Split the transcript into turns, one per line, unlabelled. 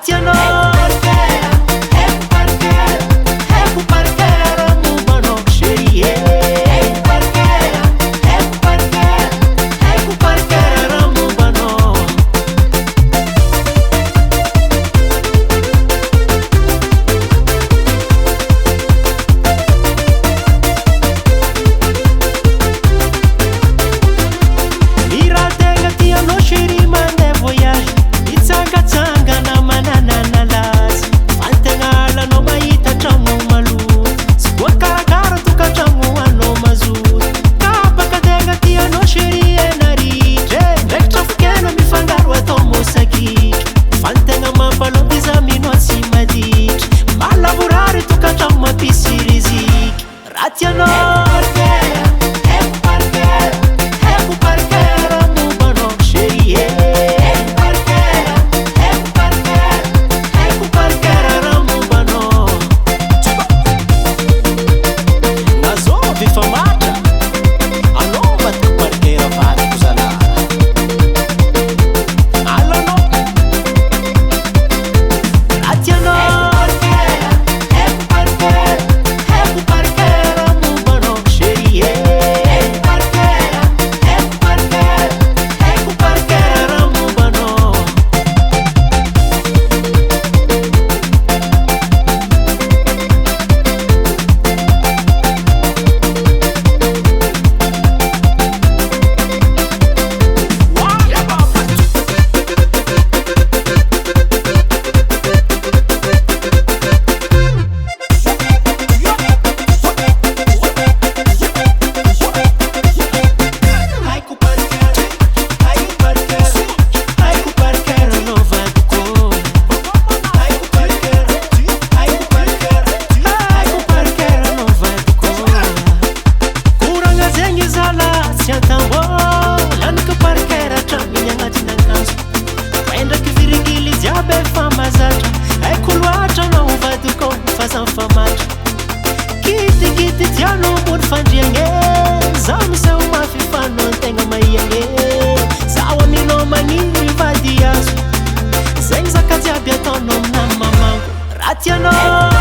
tianao haiko parkera mombanao chérie haiko parkera mombanao irategna tianao chérie mandeha voyage itsangatsangana mananana lazy fantegna alanao mahita tragno maloto sy voakarakara tokantragno anao mazoto kabaka tegna tianao chérie enaritra ndraikitra fokena mifangaro atao mosakitra fantegna mampalomby iza mino tsy maditra malavorary tokantragno mampisy rizika raha tianao kitikity tianao ambony fandriagne zaho miseho mafifano antegna maiagne zaho aminao maniry vady azo zegny zaka jiaby ataonao amina mamango raha tianao